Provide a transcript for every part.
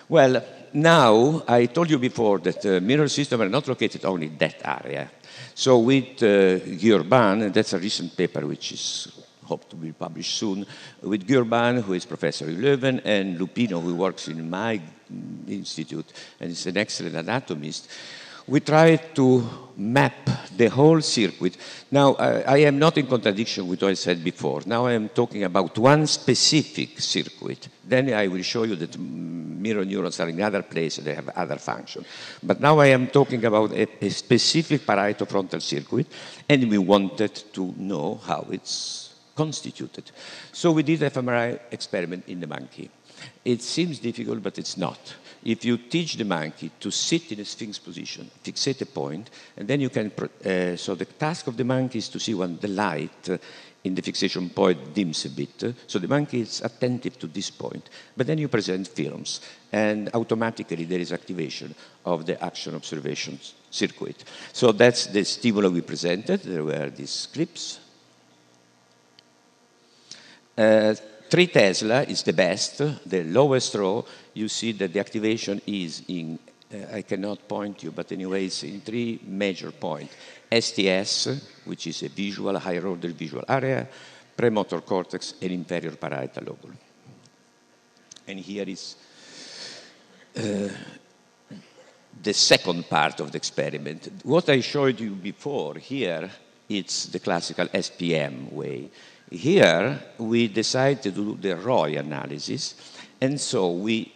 Well, now, I told you before that mirror systems are not located only in that area. So with Giorban, and that's a recent paper which is hoped to be published soon, with Giorban, who is professor in Leuven, and Lupino, who works in my institute, and is an excellent anatomist, we tried to map the whole circuit. Now, I am not in contradiction with what I said before. Now I am talking about one specific circuit. Then I will show you that mirror neurons are in other places, they have other functions. But now I am talking about a specific parieto-frontal circuit, and we wanted to know how it's constituted. So we did an fMRI experiment in the monkey. It seems difficult, but it's not. If you teach the monkey to sit in a sphinx position, fixate a point, and then you can, so the task of the monkey is to see when the light in the fixation point dims a bit. So the monkey is attentive to this point, but then you present films, and automatically there is activation of the action observation circuit. So that's the stimuli we presented. There were these clips. 3 Tesla is the best, the lowest row. You see that the activation is in, I cannot point you, but anyway, it's in 3 major points. STS, which is a visual, higher order visual area, premotor cortex, and inferior parietal lobule. And here is the second part of the experiment. What I showed you before here, it's the classical SPM way. Here, we decided to do the ROI analysis, and so we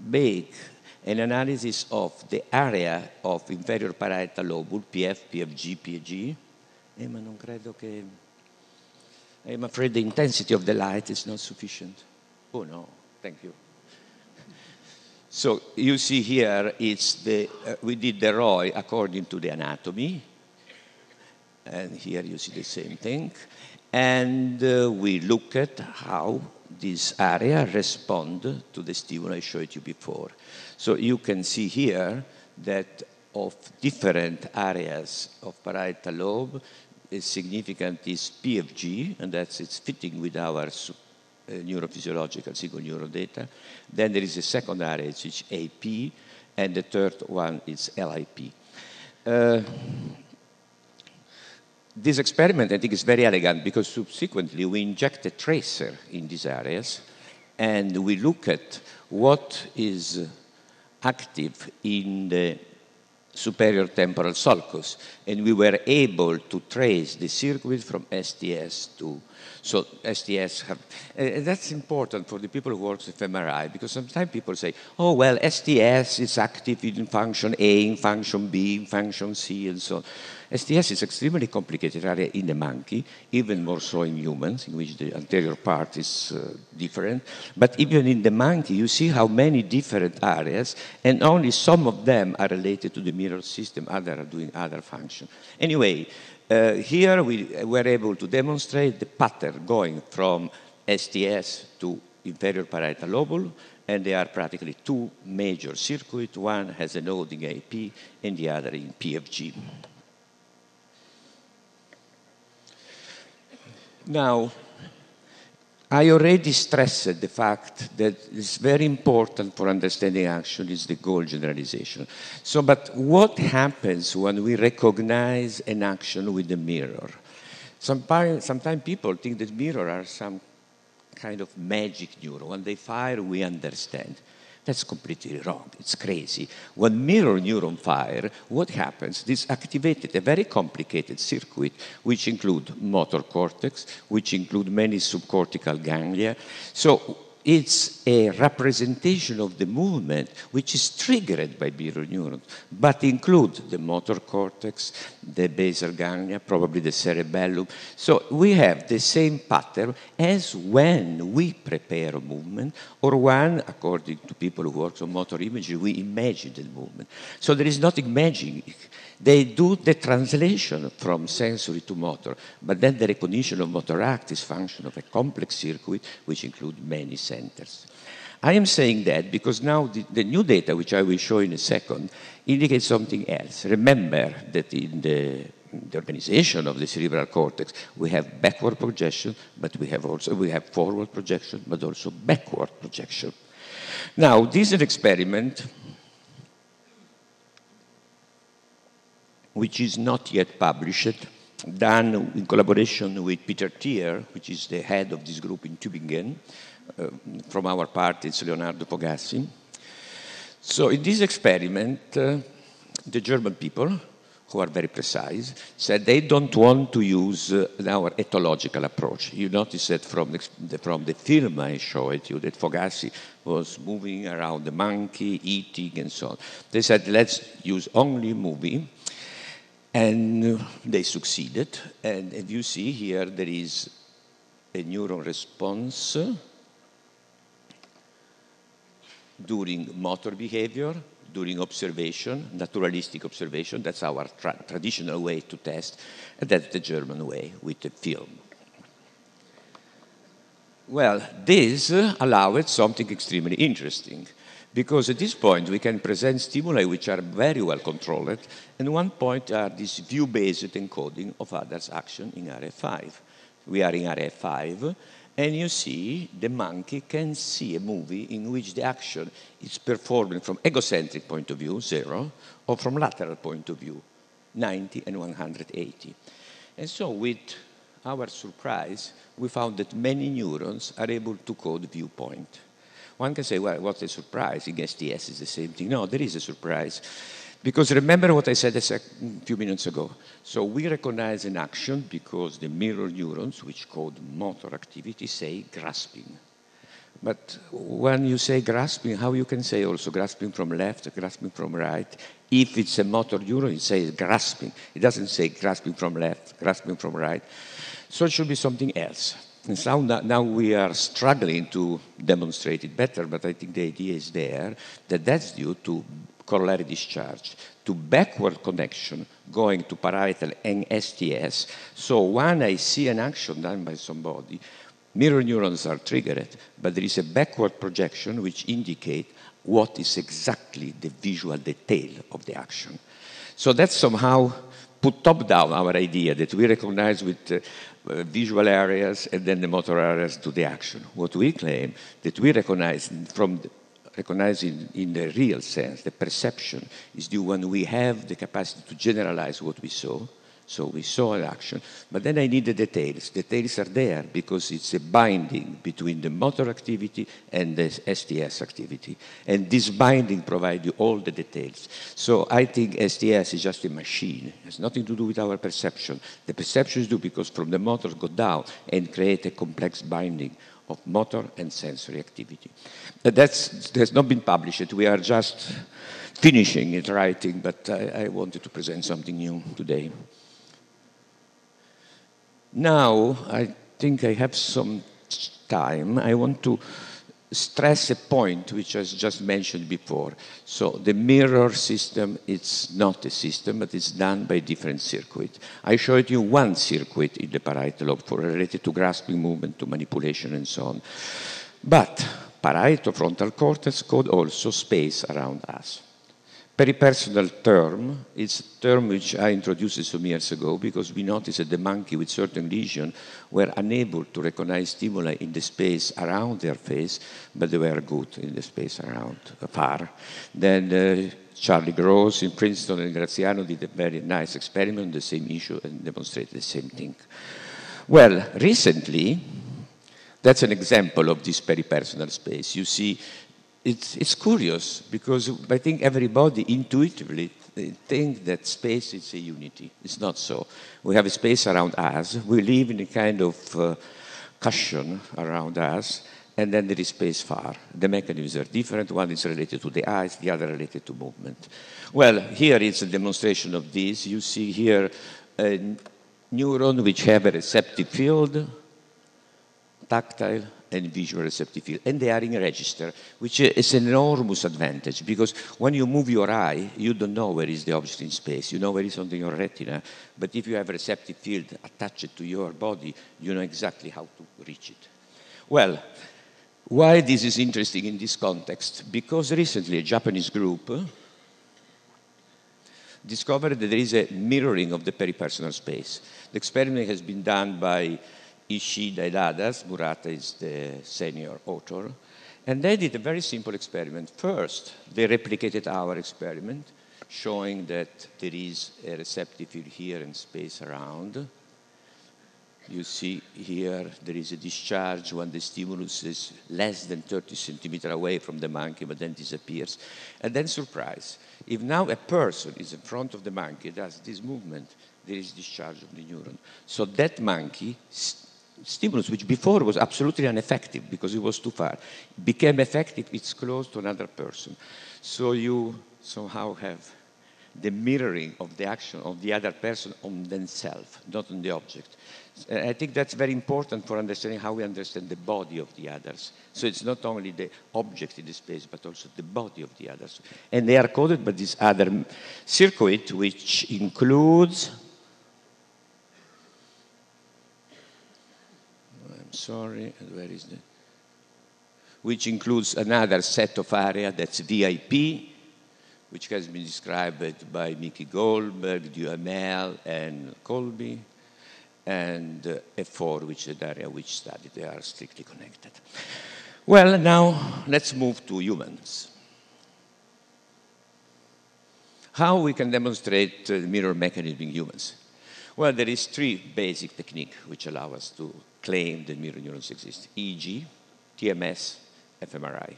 make an analysis of the area of inferior parietal lobule, PF, PFG, PG. Ma non credo che... I'm afraid the intensity of the light is not sufficient. Oh, no, thank you. So you see here, it's the, we did the ROI according to the anatomy, and here you see the same thing. And we look at how this area respond to the stimuli I showed you before. So you can see here that of different areas of parietal lobe, significant is PFG, and it's fitting with our neurophysiological single neuron data. Then there is a second area, which is AP, and the third one is LIP. This experiment, I think, is very elegant because subsequently we inject a tracer in these areas and we look at what is active in the superior temporal sulcus, and we were able to trace the circuit from STS to, so STS have, that's important for the people who work with fMRI, because sometimes people say, oh, well, STS is active in function A, in function B, in function C, and so on. STS is extremely complicated area in the monkey, even more so in humans, in which the anterior part is different. But even in the monkey, you see how many different areas, and only some of them are related to the mirror system, others are doing other functions. Anyway, here we were able to demonstrate the pattern going from STS to inferior parietal lobule, and they are practically 2 major circuits. One has a node in AP, and the other in PFG. Now, I already stressed the fact that it's very important for understanding action is the goal generalization. So, but what happens when we recognize an action with the mirror? Sometimes people think that mirrors are some kind of magic neuron. When they fire, we understand. That's completely wrong. It's crazy. When mirror neuron fire, what happens? This activated a very complicated circuit, which include motor cortex, which include many subcortical ganglia. So it's a representation of the movement which is triggered by mirror neurons, but include the motor cortex, the basal ganglia, probably the cerebellum. So we have the same pattern as when we prepare a movement, or when, according to people who work on motor imagery, we imagine the movement. So there is nothing magic. They do the translation from sensory to motor, but then the recognition of motor act is function of a complex circuit which includes many centers. I am saying that because now the new data, which I will show in a second, indicates something else. Remember that in the organization of the cerebral cortex, we have backward projection, but we have forward projection, but also backward projection. Now, this is an experiment which is not yet published, done in collaboration with Peter Thier, which is the head of this group in Tübingen. From our part, it's Leonardo Pogassi. So in this experiment, the German people, who are very precise, said they don't want to use our ethological approach. You notice that from the film I showed you, that Fogassi was moving around the monkey, eating, and so on. They said, let's use only movie. And they succeeded. And as you see here, there is a neuron response during motor behavior, during observation, naturalistic observation. That's our traditional way to test. And that's the German way with the film. Well, this allowed something extremely interesting. Because at this point, we can present stimuli which are very well controlled, and one point are this view-based encoding of others' action in area 5. We are in area 5, and you see the monkey can see a movie in which the action is performed from egocentric point of view, 0, or from lateral point of view, 90 and 180. And so with our surprise, we found that many neurons are able to code viewpoint. One can say, well, what's a surprise? In STS is the same thing. No, there is a surprise. Because remember what I said a few minutes ago. So we recognize an action because the mirror neurons, which code motor activity, say grasping. But when you say grasping, how you can say also grasping from left, grasping from right? If it's a motor neuron, it says grasping. It doesn't say grasping from left, grasping from right. So it should be something else. And so now we are struggling to demonstrate it better, but I think the idea is there that that's due to corollary discharge, to backward connection going to parietal and STS. So when I see an action done by somebody, mirror neurons are triggered, but there is a backward projection which indicates what is exactly the visual detail of the action. So that's somehow put top down our idea that we recognize with visual areas and then the motor areas to the action. What we claim that we recognize recognizing in the real sense, the perception is due when we have the capacity to generalize what we saw. So we saw an action, but then I need the details. Details are there because it's a binding between the motor activity and the STS activity. And this binding provides you all the details. So I think STS is just a machine. It has nothing to do with our perception. The perception is due because from the motor go down and create a complex binding of motor and sensory activity. That's not been published. We are just finishing it, writing, but I wanted to present something new today. Now, I think I have some time. I want to stress a point which I just mentioned before. So the mirror system, it's not a system, but it's done by different circuits. I showed you one circuit in the parietal lobe for related to grasping movement, to manipulation, and so on. But parietal frontal cortex code also space around us. Peripersonal term is a term which I introduced some years ago because we noticed that the monkey with certain lesions were unable to recognize stimuli in the space around their face, but they were good in the space around, far. Then Charlie Gross in Princeton and Graziano did a very nice experiment on the same issue and demonstrated the same thing. Well, recently, that's an example of this peripersonal space. You see, it's curious because I think everybody intuitively thinks that space is a unity. It's not so. We have a space around us. We live in a kind of cushion around us, and then there is space far. The mechanisms are different. One is related to the eyes, the other related to movement. Well, here is a demonstration of this. You see here a neuron which have a receptive field, tactile, and visual receptive field, and they are in a register, which is an enormous advantage because when you move your eye, you don't know where is the object in space. You know where it is on your retina, but if you have a receptive field attached to your body, you know exactly how to reach it. Well, why this is interesting in this context? Because recently a Japanese group discovered that there is a mirroring of the peripersonal space. The experiment has been done by Ishida and others. Murata is the senior author. And they did a very simple experiment. First, they replicated our experiment, showing that there is a receptive field here and space around. You see here there is a discharge when the stimulus is less than 30 centimeters away from the monkey, but then disappears. And then surprise, if now a person is in front of the monkey, does this movement, there is discharge of the neuron. So that monkey stimulus, which before was absolutely ineffective because it was too far, became effective, it's close to another person. So you somehow have the mirroring of the action of the other person on themselves, not on the object. I think that's very important for understanding how we understand the body of the others. So it's not only the object in the space, but also the body of the others. And they are coded by this other circuit, which includes, I'm sorry, where is the, which includes another set of area that's VIP, which has been described by Mickey Goldberg, Duhamel, and Colby, and F4, which is the area which studied. They are strictly connected. Well, now let's move to humans. How we can demonstrate mirror mechanism in humans? Well, there is three basic techniques which allow us to claim that mirror neurons exist: EEG, TMS, fMRI.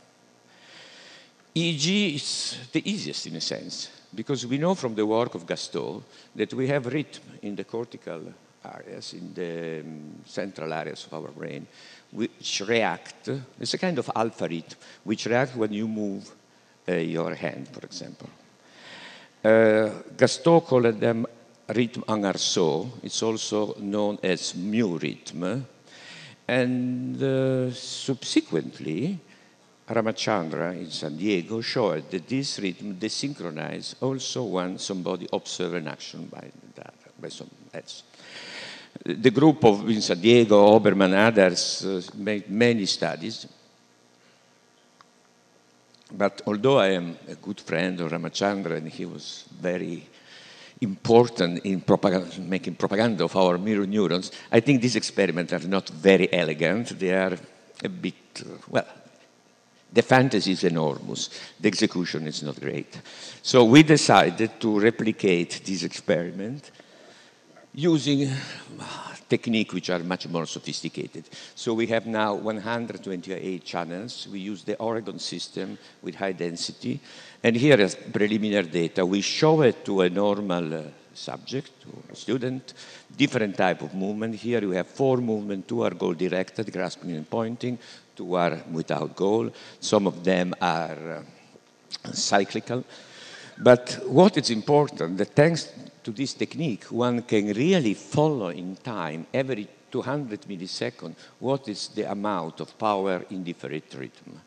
EEG is the easiest in a sense, because we know from the work of Gastaut that we have rhythm in the cortical areas, in the central areas of our brain, which react. It's a kind of alpha rhythm, which react when you move your hand, for example. Gastaut called them rhythm en arceau. It's also known as mu rhythm. And subsequently, Ramachandra in San Diego showed that this rhythm desynchronizes also when somebody observes an action by someone else. The group in San Diego, Oberman, others, made many studies. But although I am a good friend of Ramachandra, and he was very important in making propaganda of our mirror neurons, I think these experiments are not very elegant. They are a bit, well, the fantasy is enormous. The execution is not great. So we decided to replicate this experiment using techniques which are much more sophisticated. So we have now 128 channels. We use the Oregon system with high density. And here is preliminary data. We show it to a normal subject, to a student, different type of movement. Here we have 4 movements. 2 are goal-directed, grasping and pointing. 2 are without goal. Some of them are cyclical. But what is important, that thanks to this technique, one can really follow in time, every 200 milliseconds, what is the amount of power in different rhythm.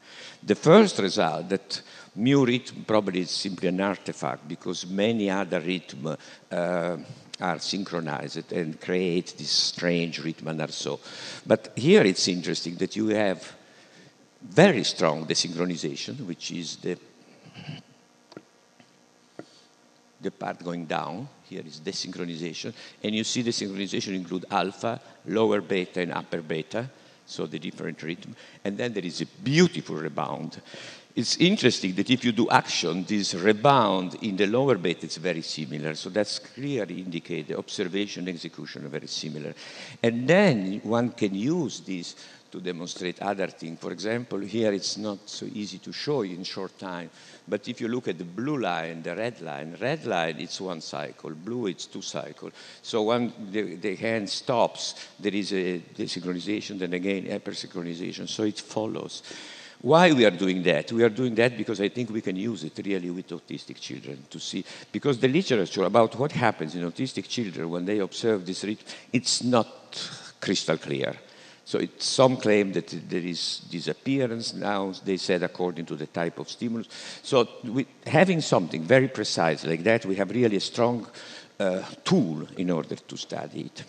The first result, that mu rhythm probably is simply an artifact, because many other rhythms are synchronized and create this strange rhythm and so. But here it's interesting that you have very strong desynchronization, which is the part going down. Here is desynchronization. And you see the synchronization include alpha, lower beta, and upper beta, so the different rhythm. And then there is a beautiful rebound. It's interesting that if you do action, this rebound in the lower beta is very similar. So that's clearly indicate the observation and execution are very similar. And then one can use this to demonstrate other things. For example, here it's not so easy to show you in short time, but if you look at the blue line, the red line it's 1 cycle, blue it's 2 cycles. So when the hand stops, there is a desynchronization, then again hypersynchronization, so it follows. Why we are doing that? We are doing that because I think we can use it really with autistic children to see, because the literature about what happens in autistic children when they observe this rhythm, it's not crystal clear. So some claim that there is disappearance. Now they said according to the type of stimulus. So having something very precise like that, we have really a strong tool in order to study it.